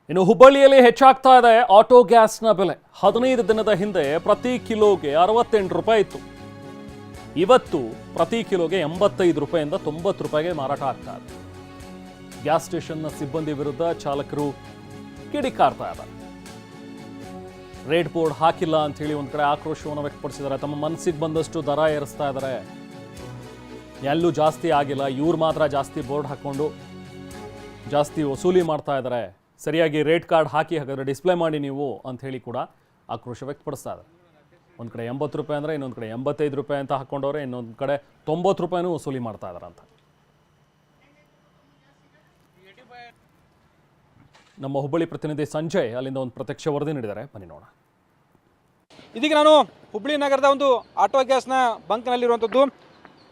ಇನ್ನು ಹುಬ್ಬಳ್ಳಿಯಲ್ಲಿ ಹೆಚ್ಚಾಗ್ತಾ ಇದೆ ಆಟೋ ಗ್ಯಾಸ್ನ ಬೆಲೆ. 15 ದಿನದ ಹಿಂದೆ ಪ್ರತಿ ಕಿಲೋಗೆ 68 ರೂಪಾಯಿ ಇತ್ತು. ಇವತ್ತು ಪ್ರತಿ ಕಿಲೋಗೆ 85 ರೂಪಾಯಿಂದ 90 ರೂಪಾಯಿಗೆ ಮಾರಾಟ ಆಗ್ತಾ ಇದೆ. ಗ್ಯಾಸ್ ಸ್ಟೇಷನ್ನ ಸಿಬ್ಬಂದಿ ವಿರುದ್ಧ ಚಾಲಕರು ಕಿಡಿಕಾರ್ತಾ ಇದ್ದಾರೆ. ರೇಟ್ ಬೋರ್ಡ್ ಹಾಕಿಲ್ಲ ಅಂತ ಹೇಳಿ ಒಂದ್ ಕಡೆ ಆಕ್ರೋಶವನ್ನು ವ್ಯಕ್ತಪಡಿಸಿದ್ದಾರೆ. ತಮ್ಮ ಮನಸ್ಸಿಗೆ ಬಂದಷ್ಟು ದರ ಏರಿಸ್ತಾ ಇದ್ದಾರೆ. ಎಲ್ಲೂ ಜಾಸ್ತಿ ಆಗಿಲ್ಲ, ಇವ್ರು ಮಾತ್ರ ಜಾಸ್ತಿ ಬೋರ್ಡ್ ಹಾಕೊಂಡು ಜಾಸ್ತಿ ವಸೂಲಿ ಮಾಡ್ತಾ ಇದ್ದಾರೆ. ಸರಿಯಾಗಿ ರೇಟ್ ಕಾರ್ಡ್ ಹಾಕಿ ಹಾಗಾದ್ರೆ ಡಿಸ್ಪ್ಲೇ ಮಾಡಿ ನೀವು ಅಂತ ಹೇಳಿ ಕೂಡ ಆಕ್ರೋಶ ವ್ಯಕ್ತಪಡಿಸ್ತಾ ಇದ್ದಾರೆ. ಒಂದು ಕಡೆ 80 ರೂಪಾಯಿ ಅಂದರೆ ಇನ್ನೊಂದು ಕಡೆ 85 ರೂಪಾಯಿ ಅಂತ ಹಾಕೊಂಡವ್ರೆ, ಇನ್ನೊಂದು ಕಡೆ 90 ರೂಪಾಯಿನೂ ವಸೂಲಿ ಮಾಡ್ತಾ ಇದ್ದಾರೆ ಅಂತ. ನಮ್ಮ ಹುಬ್ಬಳ್ಳಿ ಪ್ರತಿನಿಧಿ ಸಂಜಯ್ ಅಲ್ಲಿಂದ ಒಂದು ಪ್ರತ್ಯಕ್ಷ ವರದಿ ನೀಡಿದ್ದಾರೆ, ಬನ್ನಿ ನೋಡೋಣ. ಇದೀಗ ನಾನು ಹುಬ್ಬಳ್ಳಿ ನಗರದ ಒಂದು ಆಟೋ ಗ್ಯಾಸ್ನ ಬಂಕ್ನಲ್ಲಿರುವಂಥದ್ದು.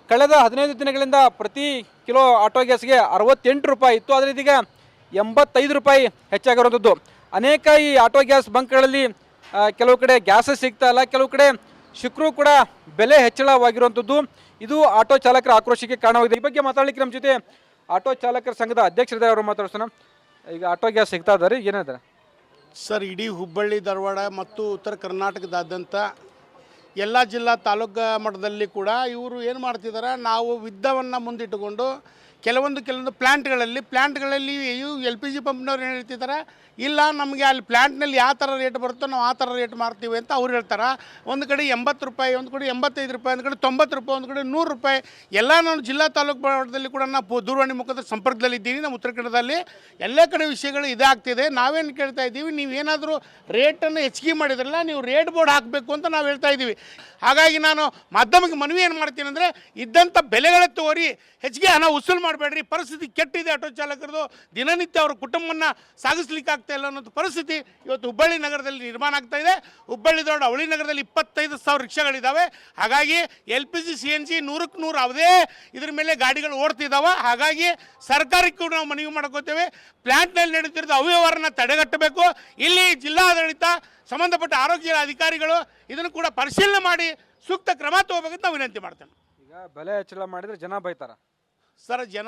ಕಳೆದ 15 ದಿನಗಳಿಂದ ಪ್ರತಿ ಕಿಲೋ ಆಟೋ ಗ್ಯಾಸ್ಗೆ 68 ರೂಪಾಯಿ ಇತ್ತು, ಆದರೆ ಇದೀಗ 85 ರೂಪಾಯಿ ಹೆಚ್ಚಾಗಿರುವಂಥದ್ದು. ಅನೇಕ ಈ ಆಟೋ ಗ್ಯಾಸ್ ಬಂಕ್ಗಳಲ್ಲಿ ಕೆಲವು ಕಡೆ ಗ್ಯಾಸಸ್ ಸಿಗ್ತಾ ಇಲ್ಲ, ಕೆಲವು ಕಡೆ ಸಿಕ್ಕರೂ ಕೂಡ ಬೆಲೆ ಹೆಚ್ಚಳವಾಗಿರುವಂಥದ್ದು. ಇದು ಆಟೋ ಚಾಲಕರ ಆಕ್ರೋಶಕ್ಕೆ ಕಾರಣವಾಗಿದೆ. ಈ ಬಗ್ಗೆ ಮಾತಾಡಲಿಕ್ಕೆ ನಮ್ಮ ಜೊತೆ ಆಟೋ ಚಾಲಕರ ಸಂಘದ ಅಧ್ಯಕ್ಷರಿದ್ದಾರೆ, ಅವರು ಮಾತಾಡ್ಸೋಣ. ಈಗ ಆಟೋ ಗ್ಯಾಸ್ ಸಿಗ್ತಾ ಇದ್ದಾರೆ, ಏನಿದೆ ಸರ್? ಇಡೀ ಹುಬ್ಬಳ್ಳಿ ಧಾರವಾಡ ಮತ್ತು ಉತ್ತರ ಕರ್ನಾಟಕದಾದ್ಯಂತ ಎಲ್ಲ ಜಿಲ್ಲಾ ತಾಲೂಕು ಮಟ್ಟದಲ್ಲಿ ಕೂಡ ಇವರು ಏನು ಮಾಡ್ತಿದ್ದಾರೆ, ನಾವು ಯುದ್ಧವನ್ನು ಮುಂದಿಟ್ಟುಕೊಂಡು ಕೆಲವೊಂದು ಪ್ಲ್ಯಾಂಟ್ಗಳಲ್ಲಿ ಎಲ್ ಪಿ ಜಿ ಪಂಪ್ನವ್ರು ಏನು ಹೇಳ್ತಿದ್ದಾರೆ, ಇಲ್ಲ ನಮಗೆ ಅಲ್ಲಿ ಪ್ಲ್ಯಾಂಟ್ನಲ್ಲಿ ಯಾವ ಥರ ರೇಟ್ ಬರುತ್ತೋ ನಾವು ಆ ಥರ ರೇಟ್ ಮಾಡ್ತೀವಿ ಅಂತ ಅವ್ರು ಹೇಳ್ತಾರೆ. ಒಂದು ಕಡೆ 80 ರೂಪಾಯಿ, ಒಂದು ಕಡೆ 85 ರೂಪಾಯಿ, ಒಂದು ಕಡೆ 90 ರೂಪಾಯಿ, ಒಂದು ಕಡೆ 100 ರೂಪಾಯಿ. ಎಲ್ಲ ನಾನು ಜಿಲ್ಲಾ ತಾಲೂಕು ಮಟ್ಟದಲ್ಲಿ ಕೂಡ ನಾವು ದೂರವಾಣಿ ಮುಖಾಂತರ ಸಂಪರ್ಕದಲ್ಲಿದ್ದೀವಿ. ನಮ್ಮ ಉತ್ತರ ಕನ್ನಡದಲ್ಲಿ ಎಲ್ಲ ಕಡೆ ವಿಷಯಗಳು ಇದಾಗ್ತಿದೆ. ನಾವೇನು ಕೇಳ್ತಾ ಇದ್ದೀವಿ, ನೀವೇನಾದರೂ ರೇಟನ್ನು ಹೆಚ್ಚಿಗೆ ಮಾಡಿದ್ರಲ್ಲ, ನೀವು ರೇಟ್ ಬೋರ್ಡ್ ಹಾಕಬೇಕು ಅಂತ ನಾವು ಹೇಳ್ತಾ ಇದ್ದೀವಿ. ಹಾಗಾಗಿ ನಾನು ಮಾಧ್ಯಮಕ್ಕೆ ಮನವಿ ಏನು ಮಾಡ್ತೀನಿ ಅಂದರೆ, ಇದ್ದಂಥ ಬೆಲೆಗಳ ತೋರಿ ಹೆಚ್ಚಿಗೆ ಹಣ ವಸೂಲು ಮಾಡಬೇಡ್ರಿ. ಪರಿಸ್ಥಿತಿ ಕೆಟ್ಟಿದೆ ಆಟೋ ಚಾಲಕರದು. ದಿನನಿತ್ಯ ಅವ್ರ ಕುಟುಂಬವನ್ನು ಸಾಗಿಸ್ಲಿಕ್ಕೆ ಆಗ್ತಾ ಇಲ್ಲ ಅನ್ನೋದು ಪರಿಸ್ಥಿತಿ ಇವತ್ತು ಹುಬ್ಬಳ್ಳಿ ನಗರದಲ್ಲಿ ನಿರ್ಮಾಣ ಆಗ್ತಾ ಇದೆ. ಹುಬ್ಬಳ್ಳಿ ದೊಡ್ಡ ಅವಳಿ ನಗರದಲ್ಲಿ 25,000 ರಿಕ್ಷಾಗಳಿದ್ದಾವೆ. ಹಾಗಾಗಿ LPG CNG 100ಕ್ಕೆ 100 ಅವದೇ ಇದ್ರ ಮೇಲೆ ಗಾಡಿಗಳು ಓಡ್ತಿದ್ದಾವೆ. ಹಾಗಾಗಿ ಸರ್ಕಾರಕ್ಕೆ ಕೂಡ ನಾವು ಮನವಿ ಮಾಡ್ಕೋತೇವೆ, ಪ್ಲ್ಯಾಂಟ್ನಲ್ಲಿ ನಡೀತಿರೋದು ಅವ್ಯವಹಾರನ ತಡೆಗಟ್ಟಬೇಕು. ಇಲ್ಲಿ ಜಿಲ್ಲಾಡಳಿತ, ಸಂಬಂಧಪಟ್ಟ ಆರೋಗ್ಯ ಅಧಿಕಾರಿಗಳು ಇದನ್ನು ಕೂಡ ಪರಿಶೀಲನೆ ಮಾಡಿ ಸೂಕ್ತ ಕ್ರಮ ತಗೋಬೇಕಂತ ನಾವು ವಿನಂತಿ ಮಾಡ್ತೇನೆ. ಈಗ ಬೆಲೆ ಹೆಚ್ಚಳ ಮಾಡಿದರೆ ಜನ ಬೈತಾರ ಸರ್. ಜನ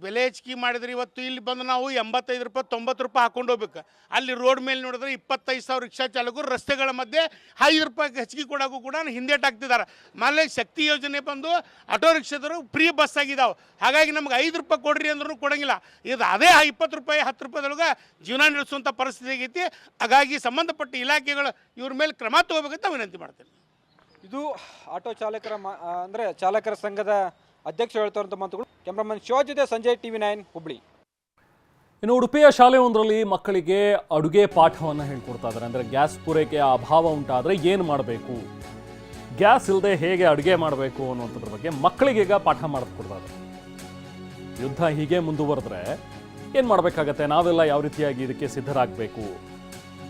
ಬೆಲೆ ಹೆಚ್ಚಿಗೆ ಮಾಡಿದ್ರೆ ಇವತ್ತು ಇಲ್ಲಿ ಬಂದು ನಾವು 85 ರೂಪಾಯಿ 90 ರೂಪಾಯಿ ಹಾಕೊಂಡು ಹೋಗ್ಬೇಕು. ಅಲ್ಲಿ ರೋಡ್ ಮೇಲೆ ನೋಡಿದ್ರೆ 25,000 ರಿಕ್ಷಾ ಚಾಲಕರು ರಸ್ತೆಗಳ ಮಧ್ಯೆ 5 ರೂಪಾಯಿಗೆ ಹೆಚ್ಚಿಗೆ ಕೊಡೋಕ್ಕೂ ಕೂಡ ಹಿಂದೇಟಾಗ್ತಿದ್ದಾರೆ. ಆಮೇಲೆ ಶಕ್ತಿ ಯೋಜನೆ ಬಂದು ಆಟೋ ರಿಕ್ಷಾದವರು ಫ್ರೀ ಬಸ್ ಆಗಿದ್ದಾವೆ. ಹಾಗಾಗಿ ನಮ್ಗೆ 5 ರೂಪಾಯಿ ಕೊಡ್ರಿ ಅಂದ್ರೂ ಕೊಡೋಂಗಿಲ್ಲ. ಇದು ಅದೇ 20 ರೂಪಾಯಿ 10 ರೂಪಾಯಿದೊಳಗೆ ಜೀವನ ನಡೆಸುವಂಥ ಪರಿಸ್ಥಿತಿ ಆಗೈತಿ. ಹಾಗಾಗಿ ಸಂಬಂಧಪಟ್ಟ ಇಲಾಖೆಗಳು ಇವ್ರ ಮೇಲೆ ಕ್ರಮ ತಗೋಬೇಕಂತ ವಿನಂತಿ ಮಾಡ್ತೇನೆ. ಇದು ಆಟೋ ಚಾಲಕರ ಅಂದರೆ ಚಾಲಕರ ಸಂಘದ ಅಧ್ಯಕ್ಷರು ಹೇಳ್ತಾರಂಥ ಮಾತುಗಳು. ಕ್ಯಾಮ್ರಾಮನ್ ಶಿವಾಜ್ ಜೊತೆ ಸಂಜಯ್, TV9 ಹುಬ್ಬಳ್ಳಿ. ಇನ್ನು ಉಡುಪಿಯ ಶಾಲೆಯೊಂದರಲ್ಲಿ ಮಕ್ಕಳಿಗೆ ಅಡುಗೆ ಪಾಠವನ್ನು ಹೇಳ್ಕೊಡ್ತಾ ಇದ್ದಾರೆ. ಅಂದರೆ ಗ್ಯಾಸ್ ಪೂರೈಕೆಯ ಅಭಾವ ಉಂಟಾದರೆ ಏನು ಮಾಡಬೇಕು, ಗ್ಯಾಸ್ ಇಲ್ಲದೆ ಹೇಗೆ ಅಡುಗೆ ಮಾಡಬೇಕು ಅನ್ನೋದ್ರ ಬಗ್ಗೆ ಮಕ್ಕಳಿಗೆ ಈಗ ಪಾಠ ಮಾಡಿಕೊಡ್ತಾ ಇದ್ದಾರೆ. ಯುದ್ಧ ಹೀಗೆ ಮುಂದುವರೆದ್ರೆ ಏನು ಮಾಡಬೇಕಾಗತ್ತೆ, ನಾವೆಲ್ಲ ಯಾವ ರೀತಿಯಾಗಿ ಇದಕ್ಕೆ ಸಿದ್ಧರಾಗಬೇಕು,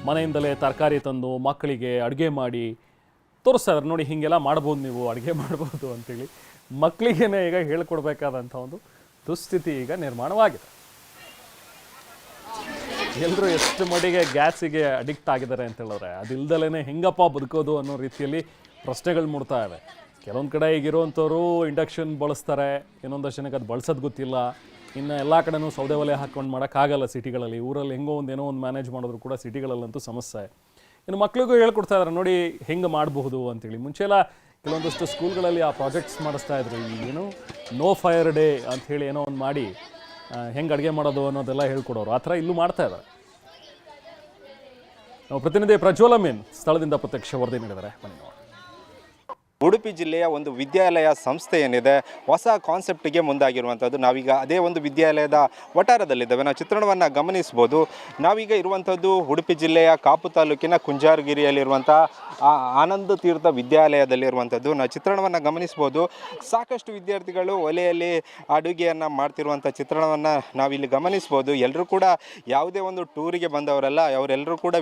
ಮನೆಯಿಂದಲೇ ತರಕಾರಿ ತಂದು ಮಕ್ಕಳಿಗೆ ಅಡುಗೆ ಮಾಡಿ ತೋರಿಸ್ತಾ ಇದ್ದಾರೆ. ನೋಡಿ, ಹೀಗೆಲ್ಲ ಮಾಡ್ಬೋದು, ನೀವು ಅಡುಗೆ ಮಾಡ್ಬೋದು ಅಂತೇಳಿ ಮಕ್ಕಳಿಗೇನೆ ಈಗ ಹೇಳ್ಕೊಡ್ಬೇಕಾದಂಥ ಒಂದು ದುಸ್ಥಿತಿ ಈಗ ನಿರ್ಮಾಣವಾಗಿದೆ. ಎಲ್ಲರೂ ಎಷ್ಟು ಮಟ್ಟಿಗೆ ಗ್ಯಾಸಿಗೆ ಅಡಿಕ್ಟ್ ಆಗಿದ್ದಾರೆ ಅಂತ ಹೇಳಿದ್ರೆ, ಅದಿಲ್ದಲೇ ಹೆಂಗಪ್ಪ ಬದುಕೋದು ಅನ್ನೋ ರೀತಿಯಲ್ಲಿ ಪ್ರಶ್ನೆಗಳು ಮೂಡ್ತಾ ಇವೆ. ಕೆಲವೊಂದು ಕಡೆ ಈಗಿರುವಂಥವ್ರು ಇಂಡಕ್ಷನ್ ಬಳಸ್ತಾರೆ, ಇನ್ನೊಂದಷ್ಟು ಜನಕ್ಕೆ ಅದು ಬಳಸೋದು ಗೊತ್ತಿಲ್ಲ. ಇನ್ನು ಎಲ್ಲ ಕಡೆನೂ ಸೌದೆ ಒಲೆ ಹಾಕ್ಕೊಂಡು ಮಾಡೋಕ್ಕಾಗಲ್ಲ ಸಿಟಿಗಳಲ್ಲಿ. ಊರಲ್ಲಿ ಹೆಂಗೋ ಏನೋ ಒಂದು ಮ್ಯಾನೇಜ್ ಮಾಡಿದ್ರು ಕೂಡ ಸಿಟಿಗಳಲ್ಲಂತೂ ಸಮಸ್ಯೆ. ಇನ್ನು ಮಕ್ಕಳಿಗೂ ಹೇಳ್ಕೊಡ್ತಾ ಇದ್ದಾರೆ, ನೋಡಿ ಹೆಂಗೆ ಮಾಡಬಹುದು ಅಂತೇಳಿ. ಮುಂಚೆಲ್ಲ ಕೆಲವೊಂದಷ್ಟು ಸ್ಕೂಲ್ಗಳಲ್ಲಿ ಆ ಪ್ರಾಜೆಕ್ಟ್ಸ್ ಮಾಡಿಸ್ತಾ ಇದ್ರು. ಏನು ನೋ ಫೈರ್ ಡೇ ಅಂಥೇಳಿ ಏನೋ ಒಂದು ಮಾಡಿ ಹೆಂಗೆ ಅಡುಗೆ ಮಾಡೋದು ಅನ್ನೋದೆಲ್ಲ ಹೇಳ್ಕೊಡೋರು. ಆ ಥರ ಇಲ್ಲೂ ಮಾಡ್ತಾ ಇದ್ದಾರೆ. ನಾವು ಪ್ರತಿನಿಧಿ ಪ್ರಜ್ವಲ ಮೀನ್ ಸ್ಥಳದಿಂದ ಪ್ರತ್ಯಕ್ಷ ವರದಿ ನೀಡಿದ್ದಾರೆ, ಬನ್ನಿ ನೋಡಿ. ಉಡುಪಿ ಜಿಲ್ಲೆಯ ಒಂದು ವಿದ್ಯಾಲಯ ಸಂಸ್ಥೆ ಏನಿದೆ, ಹೊಸ ಕಾನ್ಸೆಪ್ಟಿಗೆ ಮುಂದಾಗಿರುವಂಥದ್ದು. ನಾವೀಗ ಅದೇ ಒಂದು ವಿದ್ಯಾಲಯದ ವಠಾರದಲ್ಲಿದ್ದೇವೆ. ನಾವು ಚಿತ್ರಣವನ್ನು ಗಮನಿಸ್ಬೋದು. ನಾವೀಗ ಇರುವಂಥದ್ದು ಉಡುಪಿ ಜಿಲ್ಲೆಯ ಕಾಪು ತಾಲೂಕಿನ ಕುಂಜಾರಗಿರಿಯಲ್ಲಿರುವಂಥ ಆನಂದ ತೀರ್ಥ ವಿದ್ಯಾಲಯದಲ್ಲಿರುವಂಥದ್ದು. ನಾವು ಚಿತ್ರಣವನ್ನು ಗಮನಿಸ್ಬೋದು. ಸಾಕಷ್ಟು ವಿದ್ಯಾರ್ಥಿಗಳು ಒಲೆಯಲ್ಲಿ ಅಡುಗೆಯನ್ನು ಮಾಡ್ತಿರುವಂಥ ಚಿತ್ರಣವನ್ನು ನಾವಿಲ್ಲಿ ಗಮನಿಸ್ಬೋದು. ಎಲ್ಲರೂ ಕೂಡ ಯಾವುದೇ ಒಂದು ಟೂರಿಗೆ ಬಂದವರಲ್ಲ, ಅವರೆಲ್ಲರೂ ಕೂಡ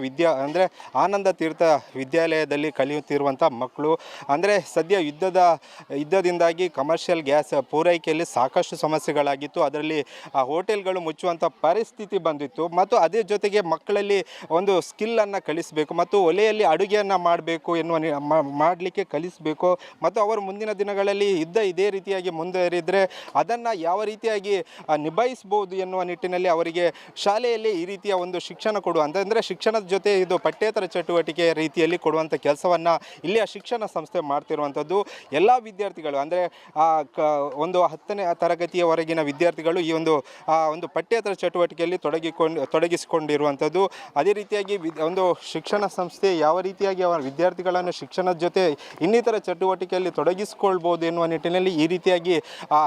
ಆನಂದ ತೀರ್ಥ ವಿದ್ಯಾಲಯದಲ್ಲಿ ಕಲಿಯುತ್ತಿರುವಂಥ ಮಕ್ಕಳು. ಅಂದರೆ ಸದ್ಯ ಯುದ್ಧದಿಂದಾಗಿ ಕಮರ್ಷಿಯಲ್ ಗ್ಯಾಸ್ ಪೂರೈಕೆಯಲ್ಲಿ ಸಾಕಷ್ಟು ಸಮಸ್ಯೆಗಳಾಗಿತ್ತು. ಅದರಲ್ಲಿ ಹೋಟೆಲ್ಗಳು ಮುಚ್ಚುವಂಥ ಪರಿಸ್ಥಿತಿ ಬಂದಿತ್ತು. ಮತ್ತು ಅದೇ ಜೊತೆಗೆ ಮಕ್ಕಳಲ್ಲಿ ಒಂದು ಸ್ಕಿಲ್ಲನ್ನು ಕಲಿಸಬೇಕು ಮತ್ತು ಒಲೆಯಲ್ಲಿ ಅಡುಗೆಯನ್ನು ಮಾಡಬೇಕು ಮಾಡಲಿಕ್ಕೆ ಕಲಿಸಬೇಕು. ಮತ್ತು ಅವರು ಮುಂದಿನ ದಿನಗಳಲ್ಲಿ ಯುದ್ಧ ಇದೇ ರೀತಿಯಾಗಿ ಮುಂದುವರಿದರೆ ಅದನ್ನು ಯಾವ ರೀತಿಯಾಗಿ ನಿಭಾಯಿಸ್ಬೋದು ಎನ್ನುವ ನಿಟ್ಟಿನಲ್ಲಿ ಅವರಿಗೆ ಶಾಲೆಯಲ್ಲಿ ಈ ರೀತಿಯ ಒಂದು ಶಿಕ್ಷಣ ಕೊಡುವ ಅಂತಂದರೆ ಶಿಕ್ಷಣದ ಜೊತೆ ಇದು ಪಠ್ಯೇತರ ಚಟುವಟಿಕೆ ರೀತಿಯಲ್ಲಿ ಕೊಡುವಂಥ ಕೆಲಸವನ್ನು ಇಲ್ಲಿಯ ಶಿಕ್ಷಣ ಸಂಸ್ಥೆ ಮಾಡ್ತಿರುವಂಥದ್ದು. ಎಲ್ಲ ವಿದ್ಯಾರ್ಥಿಗಳು ಅಂದರೆ ಒಂದು 10ನೇ ತರಗತಿಯವರೆಗಿನ ವಿದ್ಯಾರ್ಥಿಗಳು ಈ ಒಂದು ಪಠ್ಯೇತರ ಚಟುವಟಿಕೆಯಲ್ಲಿ ತೊಡಗಿಸಿಕೊಂಡಿರುವಂಥದ್ದು. ಅದೇ ರೀತಿಯಾಗಿ ಒಂದು ಶಿಕ್ಷಣ ಸಂಸ್ಥೆ ಯಾವ ರೀತಿಯಾಗಿ ಅವರ ವಿದ್ಯಾರ್ಥಿಗಳನ್ನು ಶಿಕ್ಷಣದ ಜೊತೆ ಇನ್ನಿತರ ಚಟುವಟಿಕೆಯಲ್ಲಿ ತೊಡಗಿಸಿಕೊಳ್ಬೋದು ಎನ್ನುವ ನಿಟ್ಟಿನಲ್ಲಿ ಈ ರೀತಿಯಾಗಿ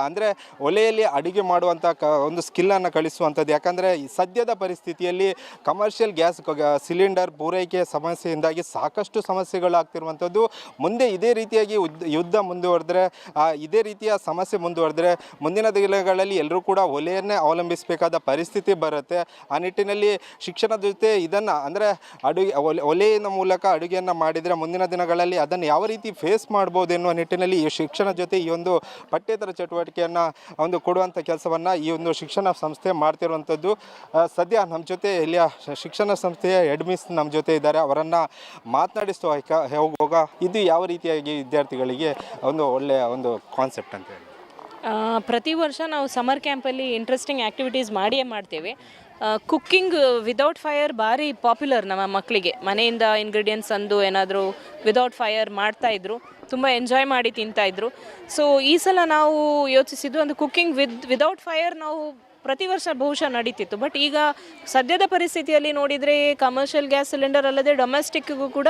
ಅಂದರೆ ಒಲೆಯಲ್ಲಿ ಅಡುಗೆ ಮಾಡುವಂಥ ಒಂದು ಸ್ಕಿಲ್ಲನ್ನು ಕಲಿಸುವಂಥದ್ದು. ಯಾಕಂದರೆ ಸದ್ಯದ ಪರಿಸ್ಥಿತಿಯಲ್ಲಿ ಕಮರ್ಷಿಯಲ್ ಗ್ಯಾಸ್ ಸಿಲಿಂಡರ್ ಪೂರೈಕೆ ಸಮಸ್ಯೆಯಿಂದಾಗಿ ಸಾಕಷ್ಟು ಸಮಸ್ಯೆಗಳಾಗ್ತಿರುವಂಥದ್ದು. ಮುಂದೆ ಇದೇ ರೀತಿಯಾಗಿ ಯುದ್ಧ ಮುಂದುವರೆದರೆ ಇದೇ ರೀತಿಯ ಸಮಸ್ಯೆ ಮುಂದುವರೆದರೆ ಮುಂದಿನ ದಿನಗಳಲ್ಲಿ ಎಲ್ಲರೂ ಕೂಡ ಒಲೆಯನ್ನೇ ಅವಲಂಬಿಸಬೇಕಾದ ಪರಿಸ್ಥಿತಿ ಬರುತ್ತೆ. ಆ ನಿಟ್ಟಿನಲ್ಲಿ ಶಿಕ್ಷಣದ ಜೊತೆ ಇದನ್ನು ಅಂದರೆ ಒಲೆಯ ಮೂಲಕ ಅಡುಗೆಯನ್ನು ಮಾಡಿದರೆ ಮುಂದಿನ ದಿನಗಳಲ್ಲಿ ಅದನ್ನು ಯಾವ ರೀತಿ ಫೇಸ್ ಮಾಡ್ಬೋದು ಎನ್ನುವ ನಿಟ್ಟಿನಲ್ಲಿ ಈ ಶಿಕ್ಷಣ ಜೊತೆ ಈ ಒಂದು ಪಠ್ಯೇತರ ಚಟುವಟಿಕೆಯನ್ನು ಒಂದು ಕೊಡುವಂಥ ಕೆಲಸವನ್ನು ಈ ಒಂದು ಶಿಕ್ಷಣ ಸಂಸ್ಥೆ ಮಾಡ್ತಿರುವಂಥದ್ದು. ಸದ್ಯ ನಮ್ಮ ಜೊತೆ ಇಲ್ಲಿಯ ಶಿಕ್ಷಣ ಸಂಸ್ಥೆಯ ಹೆಡ್ಮಿಸ್ ನಮ್ಮ ಜೊತೆ ಇದ್ದಾರೆ. ಅವರನ್ನು ಮಾತನಾಡಿಸುವ ಹೋಗುವಾಗ ಇದು ಯಾವ ರೀತಿಯಾಗಿ ವಿದ್ಯಾರ್ಥಿಗಳಿಗೆ ಒಂದು ಒಳ್ಳೆಯ ಒಂದು ಕಾನ್ಸೆಪ್ಟ್ ಅಂತ ಹೇಳಿ. ಪ್ರತಿ ವರ್ಷ ನಾವು ಸಮರ್ ಕ್ಯಾಂಪಲ್ಲಿ ಇಂಟ್ರೆಸ್ಟಿಂಗ್ ಆ್ಯಕ್ಟಿವಿಟೀಸ್ ಮಾಡಿಯೇ ಮಾಡ್ತೇವೆ. ಕುಕ್ಕಿಂಗ್ ವಿದೌಟ್ ಫೈರ್ ಭಾರಿ ಪಾಪ್ಯುಲರ್ ನಮ್ಮ ಮಕ್ಕಳಿಗೆ. ಮನೆಯಿಂದ ಇಂಗ್ರೀಡಿಯೆಂಟ್ಸ್ ತಂದು ಏನಾದರೂ ವಿದೌಟ್ ಫೈರ್ ಮಾಡ್ತಾಯಿದ್ರು, ತುಂಬ ಎಂಜಾಯ್ ಮಾಡಿ ತಿಂತಾಯಿದ್ರು. ಸೊ ಈ ಸಲ ನಾವು ಯೋಚಿಸಿದ್ದು ಒಂದು ಕುಕ್ಕಿಂಗ್ ವಿದೌಟ್ ಫೈರ್ ನಾವು ಪ್ರತಿ ವರ್ಷ ಬಹುಶಃ ನಡೀತಿತ್ತು. ಬಟ್ ಈಗ ಸದ್ಯದ ಪರಿಸ್ಥಿತಿಯಲ್ಲಿ ನೋಡಿದರೆ ಕಮರ್ಷಿಯಲ್ ಗ್ಯಾಸ್ ಸಿಲಿಂಡರ್ ಅಲ್ಲದೆ ಡೊಮೆಸ್ಟಿಕ್ಗೂ ಕೂಡ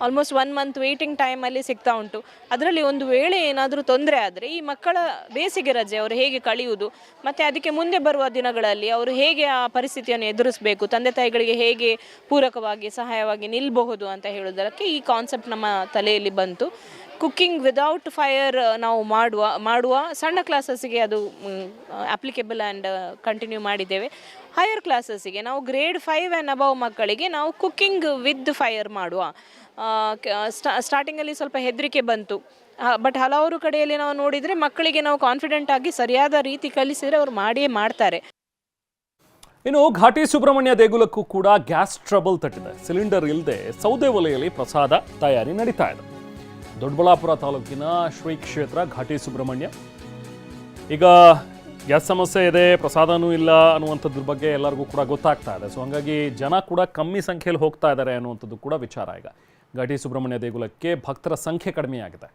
ಆಲ್ಮೋಸ್ಟ್ 1 ಮಂತ್ ವೇಟಿಂಗ್ ಟೈಮಲ್ಲಿ ಸಿಗ್ತಾ ಉಂಟು. ಅದರಲ್ಲಿ ಒಂದು ವೇಳೆ ಏನಾದರೂ ತೊಂದರೆ ಆದರೆ ಈ ಮಕ್ಕಳ ಬೇಸಿಗೆ ರಜೆ ಅವರು ಹೇಗೆ ಕಳೆಯುವುದು ಮತ್ತು ಅದಕ್ಕೆ ಮುಂದೆ ಬರುವ ದಿನಗಳಲ್ಲಿ ಅವರು ಹೇಗೆ ಆ ಪರಿಸ್ಥಿತಿಯನ್ನು ಎದುರಿಸಬೇಕು, ತಂದೆ ತಾಯಿಗಳಿಗೆ ಹೇಗೆ ಪೂರಕವಾಗಿ ಸಹಾಯವಾಗಿ ನಿಲ್ಲಬಹುದು ಅಂತ ಹೇಳೋದಕ್ಕೆ ಈ ಕಾನ್ಸೆಪ್ಟ್ ನಮ್ಮ ತಲೆಯಲ್ಲಿ ಬಂತು. ಕುಕ್ಕಿಂಗ್ ವಿದೌಟ್ ಫೈರ್ ನಾವು ಮಾಡುವ ಸಣ್ಣ ಕ್ಲಾಸಸ್ಸಿಗೆ ಅದು ಅಪ್ಲಿಕೇಬಲ್ ಆ್ಯಂಡ್ ಕಂಟಿನ್ಯೂ ಮಾಡಿದ್ದೇವೆ. ಹೈಯರ್ ಕ್ಲಾಸಸ್ಸಿಗೆ ನಾವು ಗ್ರೇಡ್ 5 ಆ್ಯಂಡ್ ಅಬವ್ ಮಕ್ಕಳಿಗೆ ನಾವು ಕುಕ್ಕಿಂಗ್ ವಿತ್ ಫೈರ್ ಮಾಡುವ. ಸ್ಟಾರ್ಟಿಂಗಲ್ಲಿ ಸ್ವಲ್ಪ ಹೆದರಿಕೆ ಬಂತು. ಬಟ್ ಹಲವಾರು ಕಡೆಯಲ್ಲಿ ನಾವು ನೋಡಿದರೆ ಮಕ್ಕಳಿಗೆ ನಾವು ಕಾನ್ಫಿಡೆಂಟ್ ಆಗಿ ಸರಿಯಾದ ರೀತಿ ಕಲಿಸಿದರೆ ಅವರು ಮಾಡಿಯೇ ಮಾಡ್ತಾರೆ. ಇನ್ನು ಘಾಟಿ ಸುಬ್ರಹ್ಮಣ್ಯ ದೇಗುಲಕ್ಕೂ ಕೂಡ ಗ್ಯಾಸ್ ಟ್ರಬಲ್ ತಟ್ಟಿದೆ. ಸಿಲಿಂಡರ್ ಇಲ್ಲದೆ ಸೌದೆ ಒಲೆಯಲ್ಲಿ ಪ್ರಸಾದ ತಯಾರಿ ನಡೀತಾ ಇದೆ. ದೊಡ್ಡಬಳ್ಳಾಪುರ ತಾಲೂಕಿನ ಶ್ರೀ ಕ್ಷೇತ್ರ ಘಾಟಿ ಸುಬ್ರಹ್ಮಣ್ಯ. ಈಗ ಗ್ಯಾಸ್ ಸಮಸ್ಯೆ ಇದೆ, ಪ್ರಸಾದನೂ ಇಲ್ಲ ಅನ್ನುವಂಥದ್ರ ಬಗ್ಗೆ ಎಲ್ಲರಿಗೂ ಕೂಡ ಗೊತ್ತಾಗ್ತಾ ಇದೆ. ಸೊ ಹಾಗಾಗಿ ಜನ ಕೂಡ ಕಮ್ಮಿ ಸಂಖ್ಯೆಯಲ್ಲಿ ಹೋಗ್ತಾ ಇದ್ದಾರೆ ಅನ್ನುವಂಥದ್ದು ಕೂಡ ವಿಚಾರ. ಈಗ ಘಾಟಿ ಸುಬ್ರಹ್ಮಣ್ಯ ದೇಗುಲಕ್ಕೆ ಭಕ್ತರ ಸಂಖ್ಯೆ ಕಡಿಮೆಯಾಗಿದೆ.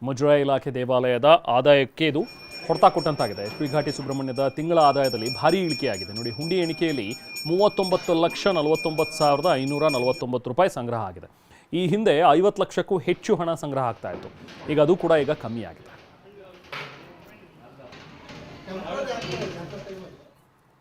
ಮುಜರಾಯಿ ಇಲಾಖೆ ದೇವಾಲಯದ ಆದಾಯಕ್ಕೆ ಇದು ಹೊಡೆತ ಕೊಟ್ಟಂತಾಗಿದೆ. ಶ್ರೀ ಘಾಟಿ ಸುಬ್ರಹ್ಮಣ್ಯದ ತಿಂಗಳ ಆದಾಯದಲ್ಲಿ ಭಾರೀ ಇಳಿಕೆಯಾಗಿದೆ. ನೋಡಿ, ಹುಂಡಿ ಎಣಿಕೆಯಲ್ಲಿ 39,49,549 ರೂಪಾಯಿ ಸಂಗ್ರಹ ಆಗಿದೆ. ಈ ಹಿಂದೆ 50 ಲಕ್ಷಕ್ಕೂ ಹೆಚ್ಚು ಹಣ ಸಂಗ್ರಹ ಆಗ್ತಾ ಇತ್ತು. ಈಗ ಅದು ಕೂಡ ಕಮ್ಮಿಯಾಗಿದೆ.